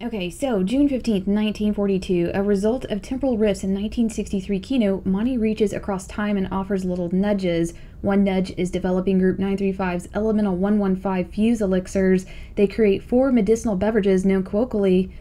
Okay, so June 15th, 1942, a result of temporal rifts in 1963 keynote, Monty reaches across time and offers little nudges. One nudge is developing Group 935's elemental 115 fuse elixirs. They create 4 medicinal beverages known colloquially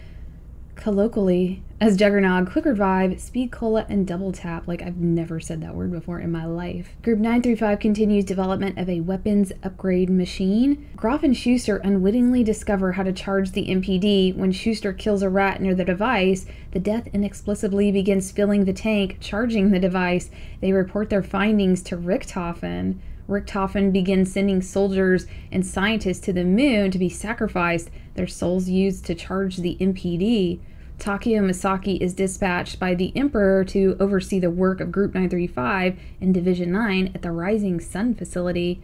as Juggernog, Quick Revive, Speed Cola, and Double Tap. Like, I've never said that word before in my life. Group 935 continues development of a weapons upgrade machine. Groff and Schuster unwittingly discover how to charge the MPD. When Schuster kills a rat near the device, the death inexplicably begins filling the tank, charging the device. They report their findings to Richthofen. Richthofen begins sending soldiers and scientists to the moon to be sacrificed, their souls used to charge the MPD. Takeo Misaki is dispatched by the Emperor to oversee the work of Group 935 in Division 9 at the Rising Sun facility.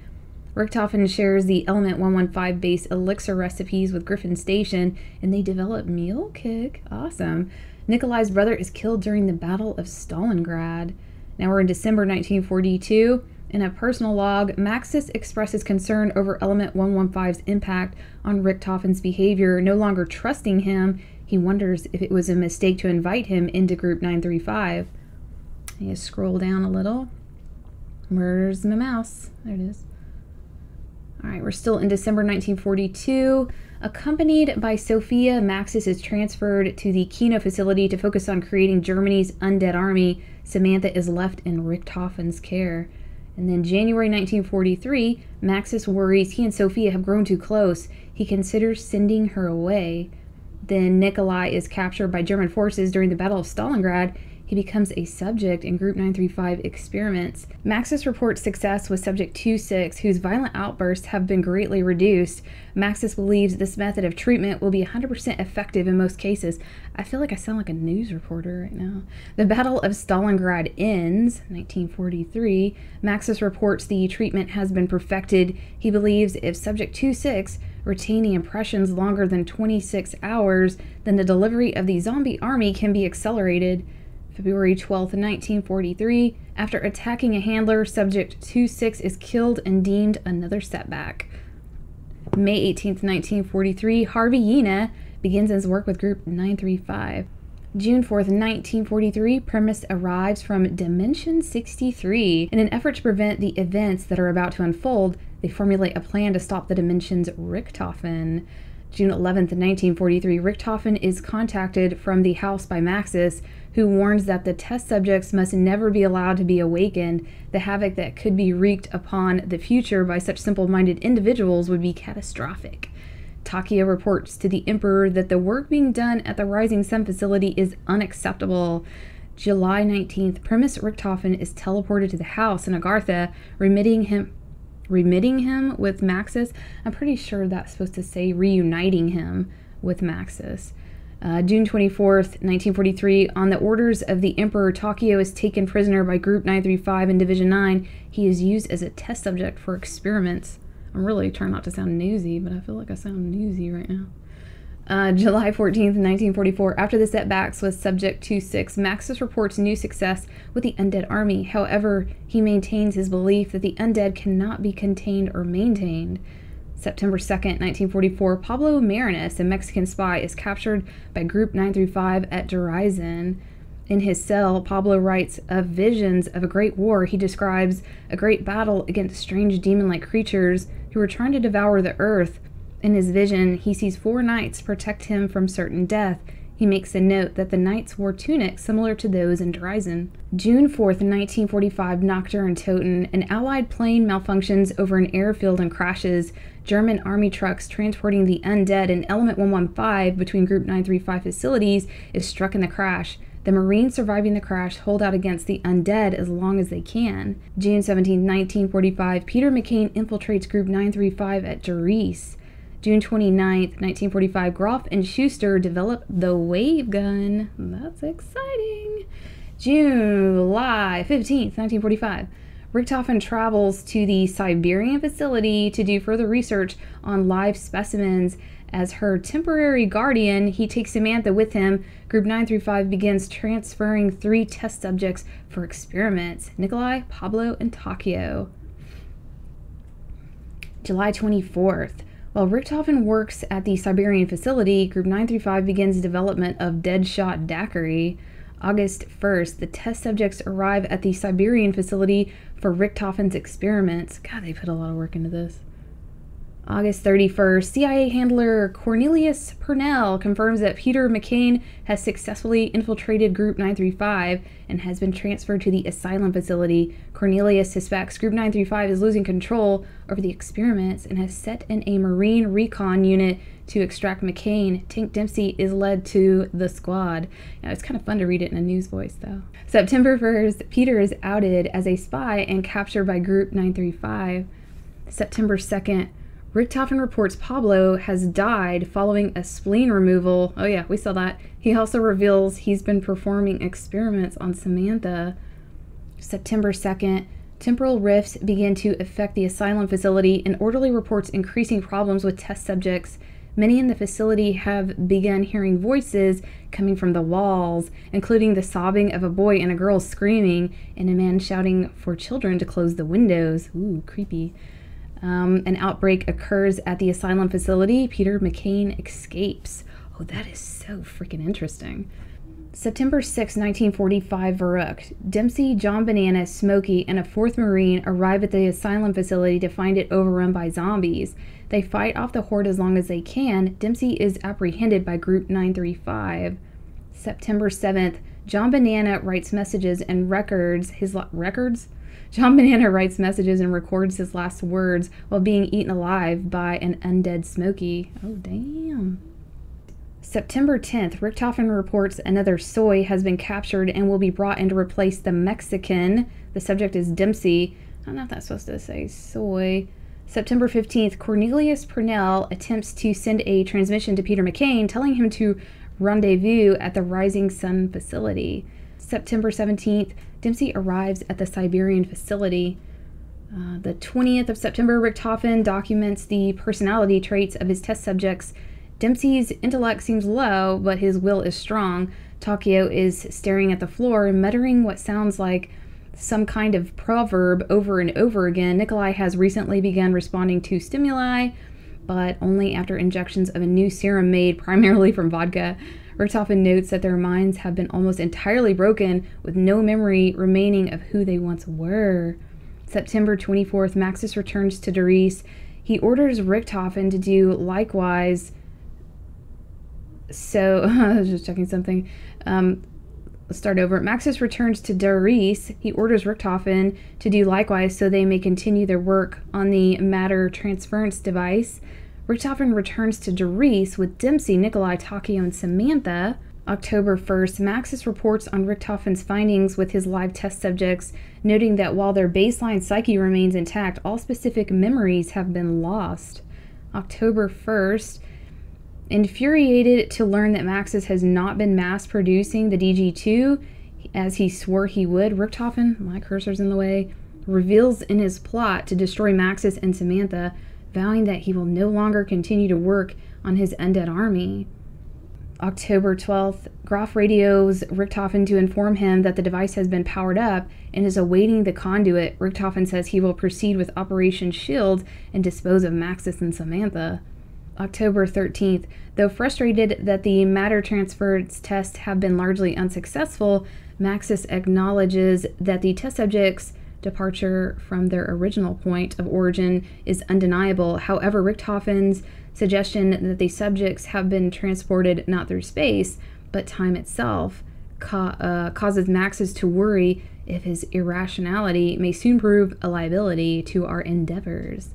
Richthofen shares the Element 115 base elixir recipes with Griffin Station, and they develop Meal Kick. Awesome. Nikolai's brother is killed during the Battle of Stalingrad. Now we're in December 1942. In a personal log, Maxis expresses concern over Element 115's impact on Richthofen's behavior. No longer trusting him, he wonders if it was a mistake to invite him into Group 935. You scroll down a little. Where's my mouse? There it is. All right, we're still in December 1942. Accompanied by Sophia, Maxis is transferred to the Kino facility to focus on creating Germany's undead army. Samantha is left in Richthofen's care. And then January 1943, Maxis worries he and Sophia have grown too close. He considers sending her away. Then Nikolai is captured by German forces during the Battle of Stalingrad. He becomes a subject in Group 935 experiments. Maxis reports success with Subject 26, whose violent outbursts have been greatly reduced. Maxis believes this method of treatment will be 100% effective in most cases. I feel like I sound like a news reporter right now. The Battle of Stalingrad ends, 1943. Maxis reports the treatment has been perfected. He believes if Subject 26 retaining impressions longer than 26 hours, then the delivery of the zombie army can be accelerated. February 12th, 1943, after attacking a handler, Subject 26 is killed and deemed another setback. May 18th, 1943, Harvey Yena begins his work with Group 935. June 4th, 1943, Primus arrives from Dimension 63. In an effort to prevent the events that are about to unfold, they formulate a plan to stop the Dimension's Richthofen. June 11th, 1943, Richthofen is contacted from the house by Maxis, who warns that the test subjects must never be allowed to be awakened. The havoc that could be wreaked upon the future by such simple-minded individuals would be catastrophic. Takeo reports to the Emperor that the work being done at the Rising Sun facility is unacceptable. July 19th, Primus Richthofen is teleported to the house in Agartha, remitting him with Maxis. I'm pretty sure that's supposed to say reuniting him with Maxis. June 24th, 1943, on the orders of the Emperor, Takeo is taken prisoner by Group 935 in Division 9. He is used as a test subject for experiments. I'm really trying not to sound newsy, but I feel like I sound newsy right now. July 14th, 1944, after the setbacks with Subject 26, Maxis reports new success with the undead army. However, he maintains his belief that the undead cannot be contained or maintained. September 2nd, 1944, Pablo Marinas, a Mexican spy, is captured by Group 935 at Derizen. In his cell, Pablo writes of visions of a great war. He describes a great battle against strange demon-like creatures who were trying to devour the earth. In his vision, he sees 4 knights protect him from certain death. He makes a note that the knights wore tunics similar to those in Derizen. June 4th, 1945, Nocturne and Toten. An Allied plane malfunctions over an airfield and crashes. German army trucks transporting the undead and Element 115 between Group 935 facilities is struck in the crash. The Marines surviving the crash hold out against the undead as long as they can. June 17, 1945, Peter McCain infiltrates Group 935 at Derice. June 29th, 1945, Groff and Schuster develop the wave gun. That's exciting. July 15th, 1945, Richthofen travels to the Siberian facility to do further research on live specimens. As her temporary guardian, he takes Samantha with him. Group 935 begins transferring 3 test subjects for experiments: Nikolai, Pablo, and Takeo. July 24th, While Richthofen works at the Siberian facility, Group 935 begins development of Deadshot Daiquiri. August 1st, the test subjects arrive at the Siberian facility for Richthofen's experiments. God, they put a lot of work into this. August 31st, CIA handler Cornelius Purnell confirms that Peter McCain has successfully infiltrated Group 935 and has been transferred to the asylum facility. Cornelius suspects Group 935 is losing control over the experiments and has set in a Marine recon unit to extract McCain. Tank Dempsey is led to the squad. Now, it's kind of fun to read it in a news voice, though. September 1st, Peter is outed as a spy and captured by Group 935. September 2nd, Richthofen reports Pablo has died following a spleen removal. Oh yeah, we saw that. He also reveals he's been performing experiments on Samantha. September 2nd, temporal rifts begin to affect the asylum facility, and orderly reports increasing problems with test subjects. Many in the facility have begun hearing voices coming from the walls, including the sobbing of a boy and a girl screaming, and a man shouting for children to close the windows. Ooh, creepy. An outbreak occurs at the asylum facility. Peter McCain escapes. Oh, that is so freaking interesting. September 6, 1945, Varuk. Dempsey, John Banana, Smokey, and a fourth Marine arrive at the asylum facility to find it overrun by zombies. They fight off the horde as long as they can. Dempsey is apprehended by Group 935. September 7th, John Banana writes messages and records his John Banana writes messages and records his last words while being eaten alive by an undead Smokey. Oh, damn. September 10th, Richthofen reports another soy has been captured and will be brought in to replace the Mexican. The subject is Dempsey. I don't know if that's supposed to say soy. September 15th, Cornelius Purnell attempts to send a transmission to Peter McCain telling him to rendezvous at the Rising Sun facility. September 17th, Dempsey arrives at the Siberian facility. The 20th of September, Richthofen documents the personality traits of his test subjects. Dempsey's intellect seems low, but his will is strong. Takeo is staring at the floor, muttering what sounds like some kind of proverb over and over again. Nikolai has recently begun responding to stimuli, but only after injections of a new serum made primarily from vodka. Richthofen notes that their minds have been almost entirely broken, with no memory remaining of who they once were. September 24th, Maxis returns to Doris. He orders Richthofen to do likewise. So, I was just checking something. Let's start over. Maxis returns to Doris. He orders Richthofen to do likewise so they may continue their work on the matter transference device. Richthofen returns to Doris with Dempsey, Nikolai, Takeo, and Samantha. October 1st, Maxis reports on Richthofen's findings with his live test subjects, noting that while their baseline psyche remains intact, all specific memories have been lost. October 1st, infuriated to learn that Maxis has not been mass-producing the DG2, as he swore he would, Richthofen, my cursor's in the way, reveals in his plot to destroy Maxis and Samantha, vowing that he will no longer continue to work on his undead army. October 12th, Graf radios Richthofen to inform him that the device has been powered up and is awaiting the conduit. Richthofen says he will proceed with Operation Shield and dispose of Maxis and Samantha. October 13th, though frustrated that the matter transference tests have been largely unsuccessful, Maxis acknowledges that the test subjects' departure from their original point of origin is undeniable. However, Richthofen's suggestion that the subjects have been transported not through space, but time itself, causes Maxis to worry if his irrationality may soon prove a liability to our endeavors.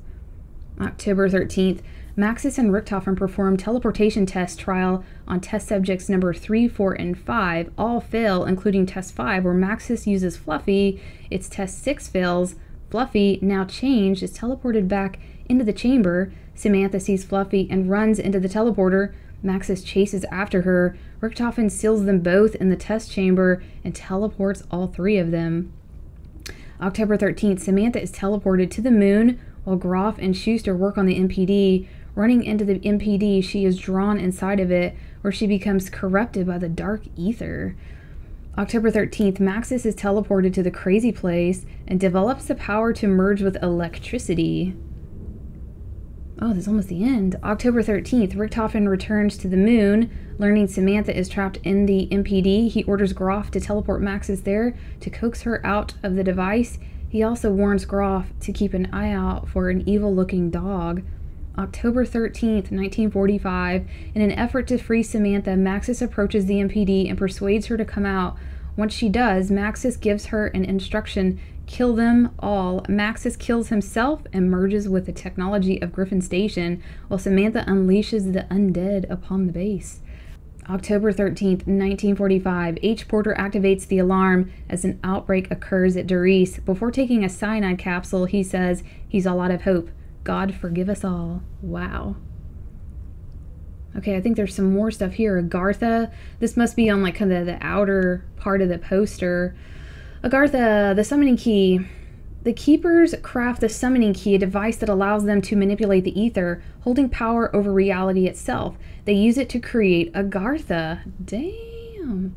October 13th, Maxis and Richthofen perform teleportation test trial on test subjects number 3, 4, and 5. All fail, including test 5, where Maxis uses Fluffy. Its test 6 fails. Fluffy, now changed, is teleported back into the chamber. Samantha sees Fluffy and runs into the teleporter. Maxis chases after her. Richthofen seals them both in the test chamber and teleports all 3 of them. October 13th, Samantha is teleported to the moon while Groff and Schuster work on the MPD. Running into the MPD, she is drawn inside of it, where she becomes corrupted by the dark ether. October 13th, Maxis is teleported to the crazy place and develops the power to merge with electricity. Oh, this is almost the end. October 13th, Richtofen returns to the moon. Learning Samantha is trapped in the MPD, he orders Groff to teleport Maxis there to coax her out of the device. He also warns Groff to keep an eye out for an evil-looking dog. October 13th, 1945. In an effort to free Samantha, Maxis approaches the MPD and persuades her to come out. Once she does, Maxis gives her an instruction: kill them all. Maxis kills himself and merges with the technology of Griffin Station, while Samantha unleashes the undead upon the base. October 13th, 1945. H. Porter activates the alarm as an outbreak occurs at Doris. Before taking a cyanide capsule, he says he's all out of hope. God forgive us all. Wow. Okay, I think there's some more stuff here. Agartha. This must be on like kind of the outer part of the poster. Agartha, the summoning key. The Keepers craft the summoning key, a device that allows them to manipulate the ether, holding power over reality itself. They use it to create Agartha. Damn.